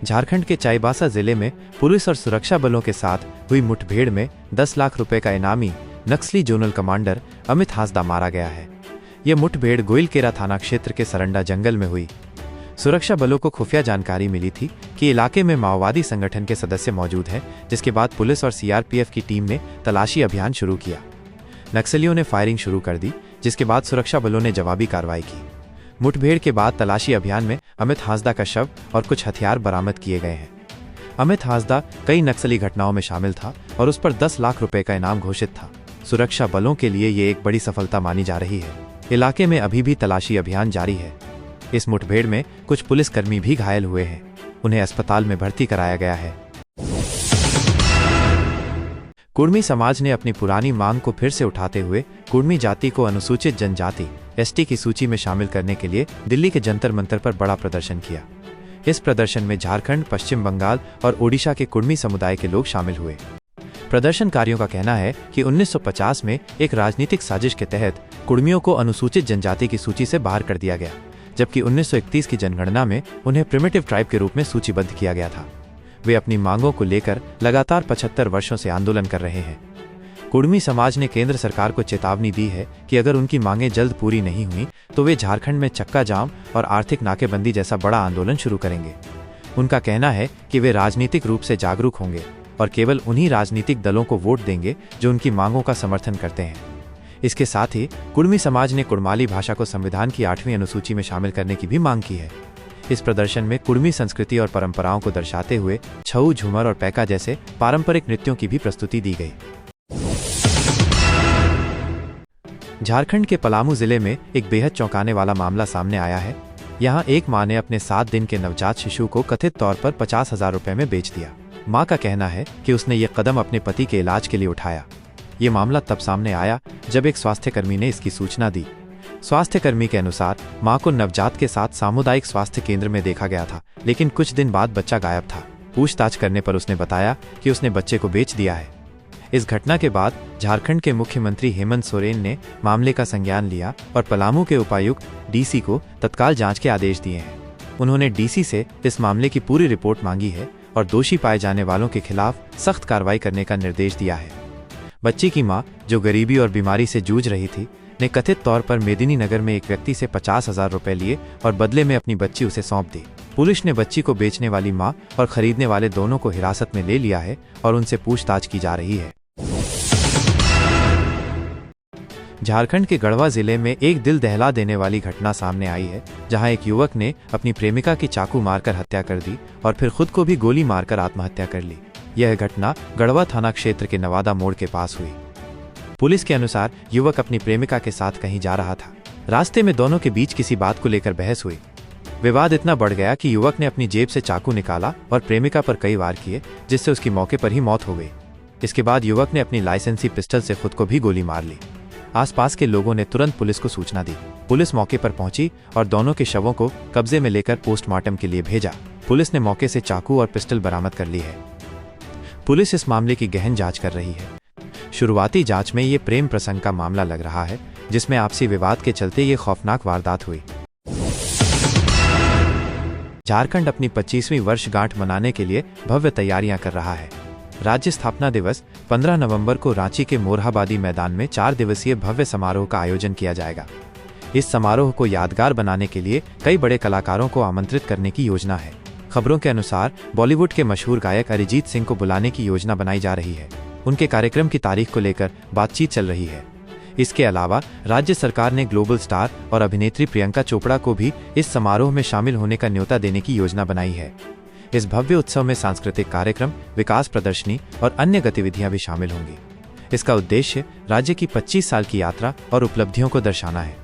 झारखंड के चाईबासा जिले में पुलिस और सुरक्षा बलों के साथ हुई मुठभेड़ में 10 लाख रुपए का इनामी नक्सली जोनल कमांडर अमित हांसदा मारा गया है। यह मुठभेड़ गोइलकेरा थाना क्षेत्र के सरंडा जंगल में हुई। सुरक्षा बलों को खुफिया जानकारी मिली थी कि इलाके में माओवादी संगठन के सदस्य मौजूद हैं, जिसके बाद पुलिस और सीआरपीएफ की टीम ने तलाशी अभियान शुरू किया। नक्सलियों ने फायरिंग शुरू कर दी, जिसके बाद सुरक्षा बलों ने जवाबी कार्रवाई की। मुठभेड़ के बाद तलाशी अभियान में अमित हांसदा का शव और कुछ हथियार बरामद किए गए हैं। अमित हांसदा कई नक्सली घटनाओं में शामिल था और उस पर 10 लाख रुपए का इनाम घोषित था। सुरक्षा बलों के लिए ये एक बड़ी सफलता मानी जा रही है। इलाके में अभी भी तलाशी अभियान जारी है। इस मुठभेड़ में कुछ पुलिसकर्मी भी घायल हुए हैं। उन्हें अस्पताल में भर्ती कराया गया है। कुर्मी समाज ने अपनी पुरानी मांग को फिर से उठाते हुए कुर्मी जाति को अनुसूचित जनजाति एसटी की सूची में शामिल करने के लिए दिल्ली के जंतर मंतर पर बड़ा प्रदर्शन किया। इस प्रदर्शन में झारखंड, पश्चिम बंगाल और ओडिशा के कुर्मी समुदाय के लोग शामिल हुए। प्रदर्शनकारियों का कहना है कि 1950 में एक राजनीतिक साजिश के तहत कुर्मियों को अनुसूचित जनजाति की सूची से बाहर कर दिया गया, जबकि 1931 की जनगणना में उन्हें प्रिमिटिव ट्राइब के रूप में सूचीबद्ध किया गया था। वे अपनी मांगों को लेकर लगातार 75 वर्षों से आंदोलन कर रहे हैं। कुर्मी समाज ने केंद्र सरकार को चेतावनी दी है कि अगर उनकी मांगें जल्द पूरी नहीं हुई तो वे झारखंड में चक्का जाम और आर्थिक नाकेबंदी जैसा बड़ा आंदोलन शुरू करेंगे। उनका कहना है कि वे राजनीतिक रूप से जागरूक होंगे और केवल उन्हीं राजनीतिक दलों को वोट देंगे जो उनकी मांगों का समर्थन करते हैं। इसके साथ ही कुर्मी समाज ने कुड़माली भाषा को संविधान की 8वीं अनुसूची में शामिल करने की भी मांग की है। इस प्रदर्शन में कुर्मी संस्कृति और परंपराओं को दर्शाते हुए छऊ, झूमर और पैका जैसे पारंपरिक नृत्यों की भी प्रस्तुति दी गई। झारखंड के पलामू जिले में एक बेहद चौंकाने वाला मामला सामने आया है। यहाँ एक मां ने अपने 7 दिन के नवजात शिशु को कथित तौर पर 50,000 रुपए में बेच दिया। मां का कहना है कि उसने ये कदम अपने पति के इलाज के लिए उठाया। ये मामला तब सामने आया जब एक स्वास्थ्यकर्मी ने इसकी सूचना दी। स्वास्थ्यकर्मी के अनुसार मां को नवजात के साथ सामुदायिक स्वास्थ्य केंद्र में देखा गया था, लेकिन कुछ दिन बाद बच्चा गायब था। पूछताछ करने पर उसने बताया कि उसने बच्चे को बेच दिया है। इस घटना के बाद झारखंड के मुख्यमंत्री हेमंत सोरेन ने मामले का संज्ञान लिया और पलामू के उपायुक्त डीसी को तत्काल जांच के आदेश दिए हैं। उन्होंने डीसी से इस मामले की पूरी रिपोर्ट मांगी है और दोषी पाए जाने वालों के खिलाफ सख्त कार्रवाई करने का निर्देश दिया है। बच्ची की मां, जो गरीबी और बीमारी से जूझ रही थी, ने कथित तौर पर मेदिनी नगर में एक व्यक्ति से 50,000 रुपए लिए और बदले में अपनी बच्ची उसे सौंप दी। पुलिस ने बच्ची को बेचने वाली मां और खरीदने वाले दोनों को हिरासत में ले लिया है और उनसे पूछताछ की जा रही है। झारखंड के गढ़वा जिले में एक दिल दहला देने वाली घटना सामने आई है, जहां एक युवक ने अपनी प्रेमिका की चाकू मारकर हत्या कर दी और फिर खुद को भी गोली मारकर आत्महत्या कर ली। यह घटना गढ़वा थाना क्षेत्र के नवादा मोड़ के पास हुई। पुलिस के अनुसार युवक अपनी प्रेमिका के साथ कहीं जा रहा था। रास्ते में दोनों के बीच किसी बात को लेकर बहस हुई। विवाद इतना बढ़ गया कि युवक ने अपनी जेब से चाकू निकाला और प्रेमिका पर कई वार किए, जिससे उसकी मौके पर ही मौत हो गई। इसके बाद युवक ने अपनी लाइसेंसी पिस्टल से खुद को भी गोली मार ली। आसपास के लोगों ने तुरंत पुलिस को सूचना दी। पुलिस मौके पर पहुंची और दोनों के शवों को कब्जे में लेकर पोस्टमार्टम के लिए भेजा। पुलिस ने मौके से चाकू और पिस्टल बरामद कर ली है। पुलिस इस मामले की गहन जांच कर रही है। शुरुआती जांच में ये प्रेम प्रसंग का मामला लग रहा है, जिसमें आपसी विवाद के चलते ये खौफनाक वारदात हुई। झारखंड अपनी 25वीं वर्षगांठ मनाने के लिए भव्य तैयारियां कर रहा है। राज्य स्थापना दिवस 15 नवंबर को रांची के मोरहाबादी मैदान में 4 दिवसीय भव्य समारोह का आयोजन किया जाएगा। इस समारोह को यादगार बनाने के लिए कई बड़े कलाकारों को आमंत्रित करने की योजना है। खबरों के अनुसार बॉलीवुड के मशहूर गायक अरिजीत सिंह को बुलाने की योजना बनाई जा रही है। उनके कार्यक्रम की तारीख को लेकर बातचीत चल रही है। इसके अलावा राज्य सरकार ने ग्लोबल स्टार और अभिनेत्री प्रियंका चोपड़ा को भी इस समारोह में शामिल होने का न्योता देने की योजना बनाई है। इस भव्य उत्सव में सांस्कृतिक कार्यक्रम, विकास प्रदर्शनी और अन्य गतिविधियां भी शामिल होंगी। इसका उद्देश्य राज्य की 25 साल की यात्रा और उपलब्धियों को दर्शाना है।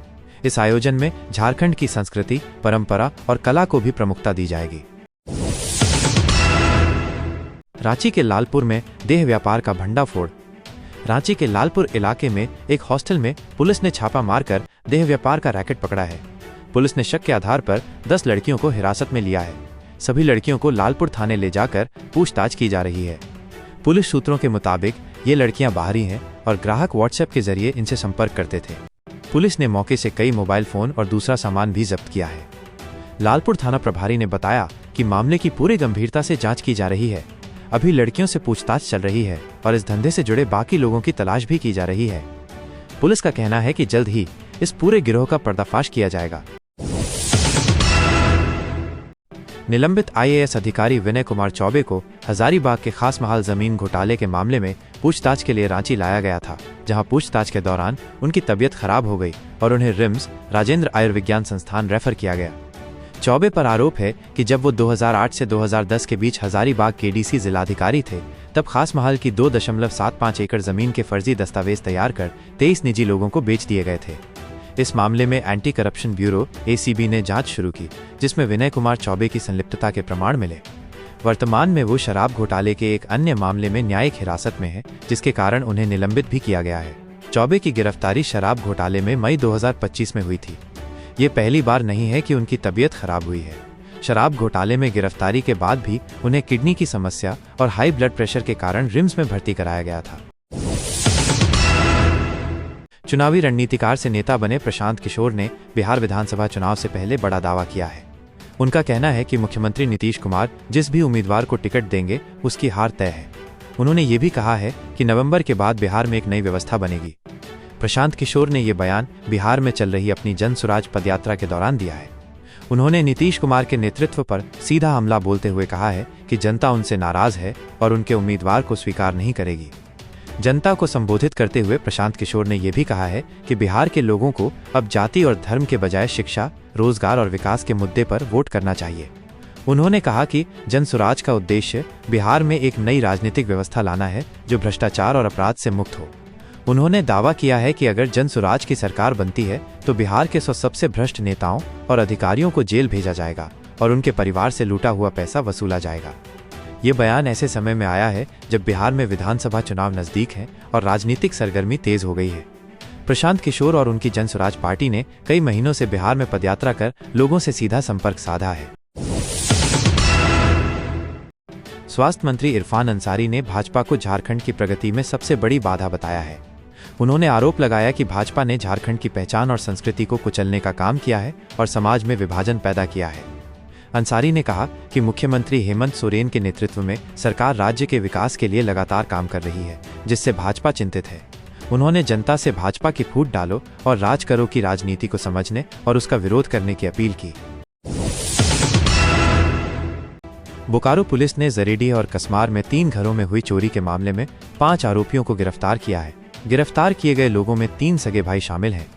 इस आयोजन में झारखंड की संस्कृति, परंपरा और कला को भी प्रमुखता दी जाएगी। रांची के लालपुर में देह व्यापार का भंडाफोड़। रांची के लालपुर इलाके में एक हॉस्टल में पुलिस ने छापा मारकर देह व्यापार का रैकेट पकड़ा है। पुलिस ने शक के आधार पर 10 लड़कियों को हिरासत में लिया है। सभी लड़कियों को लालपुर थाने ले जाकर पूछताछ की जा रही है। पुलिस सूत्रों के मुताबिक ये लड़कियां बाहरी हैं और ग्राहक व्हाट्सएप के जरिए इनसे संपर्क करते थे। पुलिस ने मौके से कई मोबाइल फोन और दूसरा सामान भी जब्त किया है। लालपुर थाना प्रभारी ने बताया कि मामले की पूरी गंभीरता से जांच की जा रही है। अभी लड़कियों से पूछताछ चल रही है और इस धंधे से जुड़े बाकी लोगों की तलाश भी की जा रही है। पुलिस का कहना है कि जल्द ही इस पूरे गिरोह का पर्दाफाश किया जाएगा। निलंबित आईएएस अधिकारी विनय कुमार चौबे को हजारीबाग के खास महल जमीन घोटाले के मामले में पूछताछ के लिए रांची लाया गया था, जहां पूछताछ के दौरान उनकी तबीयत खराब हो गई और उन्हें रिम्स राजेंद्र आयुर्विज्ञान संस्थान रेफर किया गया। चौबे पर आरोप है कि जब वो 2008 से 2010 के बीच हजारीबाग के डीसी जिलाधिकारी थे, तब खास महल की 2.75 एकड़ जमीन के फर्जी दस्तावेज तैयार कर 23 निजी लोगों को बेच दिए गए थे। इस मामले में एंटी करप्शन ब्यूरो एसीबी ने जांच शुरू की, जिसमें विनय कुमार चौबे की संलिप्तता के प्रमाण मिले। वर्तमान में वो शराब घोटाले के एक अन्य मामले में न्यायिक हिरासत में है, जिसके कारण उन्हें निलंबित भी किया गया है। चौबे की गिरफ्तारी शराब घोटाले में मई 2025 में हुई थी। ये पहली बार नहीं है कि उनकी तबीयत खराब हुई है। शराब घोटाले में गिरफ्तारी के बाद भी उन्हें किडनी की समस्या और हाई ब्लड प्रेशर के कारण रिम्स में भर्ती कराया गया था। चुनावी रणनीतिकार से नेता बने प्रशांत किशोर ने बिहार विधानसभा चुनाव से पहले बड़ा दावा किया है। उनका कहना है कि मुख्यमंत्री नीतीश कुमार जिस भी उम्मीदवार को टिकट देंगे उसकी हार तय है। उन्होंने ये भी कहा है कि नवंबर के बाद बिहार में एक नई व्यवस्था बनेगी। प्रशांत किशोर ने ये बयान बिहार में चल रही अपनी जन सुराज पदयात्रा के दौरान दिया है। उन्होंने नीतीश कुमार के नेतृत्व पर सीधा हमला बोलते हुए कहा है कि जनता उनसे नाराज है और उनके उम्मीदवार को स्वीकार नहीं करेगी। जनता को संबोधित करते हुए प्रशांत किशोर ने यह भी कहा है कि बिहार के लोगों को अब जाति और धर्म के बजाय शिक्षा, रोजगार और विकास के मुद्दे पर वोट करना चाहिए। उन्होंने कहा कि जन सुराज का उद्देश्य बिहार में एक नई राजनीतिक व्यवस्था लाना है जो भ्रष्टाचार और अपराध से मुक्त हो। उन्होंने दावा किया है कि अगर जन सुराज की सरकार बनती है तो बिहार के 100 सबसे भ्रष्ट नेताओं और अधिकारियों को जेल भेजा जाएगा और उनके परिवार से लूटा हुआ पैसा वसूला जाएगा। ये बयान ऐसे समय में आया है जब बिहार में विधानसभा चुनाव नजदीक हैं और राजनीतिक सरगर्मी तेज हो गई है। प्रशांत किशोर और उनकी जन सुराज पार्टी ने कई महीनों से बिहार में पदयात्रा कर लोगों से सीधा संपर्क साधा है। स्वास्थ्य मंत्री इरफान अंसारी ने भाजपा को झारखंड की प्रगति में सबसे बड़ी बाधा बताया है। उन्होंने आरोप लगाया कि भाजपा ने झारखंड की पहचान और संस्कृति को कुचलने का काम किया है और समाज में विभाजन पैदा किया है। अंसारी ने कहा कि मुख्यमंत्री हेमंत सोरेन के नेतृत्व में सरकार राज्य के विकास के लिए लगातार काम कर रही है, जिससे भाजपा चिंतित है। उन्होंने जनता से भाजपा की फूट डालो और राज करो की राजनीति को समझने और उसका विरोध करने की अपील की। बोकारो पुलिस ने जरेडी और कसमार में 3 घरों में हुई चोरी के मामले में 5 आरोपियों को गिरफ्तार किया है। गिरफ्तार किए गए लोगों में 3 सगे भाई शामिल हैं।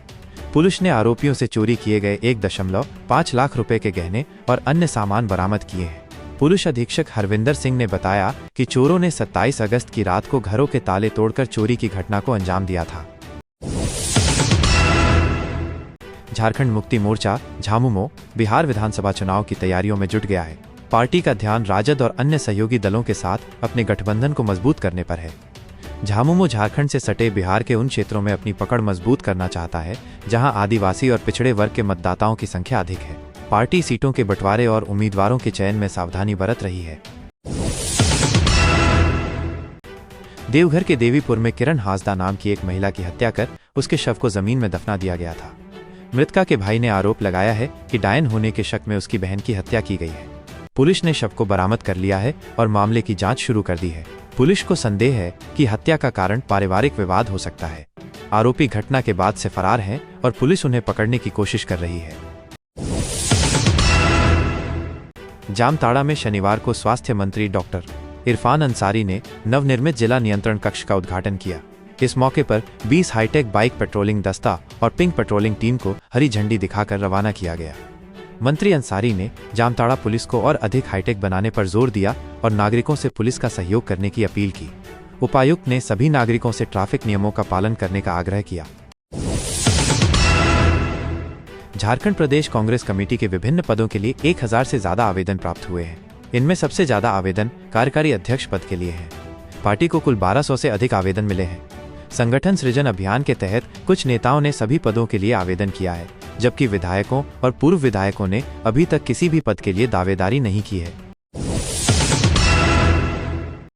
पुलिस ने आरोपियों से चोरी किए गए 1.5 लाख रुपए के गहने और अन्य सामान बरामद किए हैं। पुलिस अधीक्षक हरविंदर सिंह ने बताया कि चोरों ने 27 अगस्त की रात को घरों के ताले तोड़कर चोरी की घटना को अंजाम दिया था। झारखंड मुक्ति मोर्चा झामुमो बिहार विधानसभा चुनाव की तैयारियों में जुट गया है। पार्टी का ध्यान राजद और अन्य सहयोगी दलों के साथ अपने गठबंधन को मजबूत करने पर है। झामुमो झारखंड से सटे बिहार के उन क्षेत्रों में अपनी पकड़ मजबूत करना चाहता है जहां आदिवासी और पिछड़े वर्ग के मतदाताओं की संख्या अधिक है। पार्टी सीटों के बंटवारे और उम्मीदवारों के चयन में सावधानी बरत रही है। देवघर के देवीपुर में किरण हांसदा नाम की एक महिला की हत्या कर उसके शव को जमीन में दफना दिया गया था। मृतका के भाई ने आरोप लगाया है कि डायन होने के शक में उसकी बहन की हत्या की गई है। पुलिस ने शव को बरामद कर लिया है और मामले की जांच शुरू कर दी है। पुलिस को संदेह है कि हत्या का कारण पारिवारिक विवाद हो सकता है। आरोपी घटना के बाद से फरार हैं और पुलिस उन्हें पकड़ने की कोशिश कर रही है। जामताड़ा में शनिवार को स्वास्थ्य मंत्री डॉक्टर इरफान अंसारी ने नवनिर्मित जिला नियंत्रण कक्ष का उद्घाटन किया। इस मौके पर 20 हाईटेक बाइक पेट्रोलिंग दस्ता और पिंक पेट्रोलिंग टीम को हरी झंडी दिखाकर रवाना किया गया। मंत्री अंसारी ने जामताड़ा पुलिस को और अधिक हाईटेक बनाने पर जोर दिया और नागरिकों से पुलिस का सहयोग करने की अपील की। उपायुक्त ने सभी नागरिकों से ट्रैफिक नियमों का पालन करने का आग्रह किया। झारखंड प्रदेश कांग्रेस कमेटी के विभिन्न पदों के लिए 1000 से ज्यादा आवेदन प्राप्त हुए हैं। इनमें सबसे ज्यादा आवेदन कार्यकारी अध्यक्ष पद के लिए हैं। पार्टी को कुल 1200 से अधिक आवेदन मिले हैं। संगठन सृजन अभियान के तहत कुछ नेताओं ने सभी पदों के लिए आवेदन किया है, जबकि विधायकों और पूर्व विधायकों ने अभी तक किसी भी पद के लिए दावेदारी नहीं की है।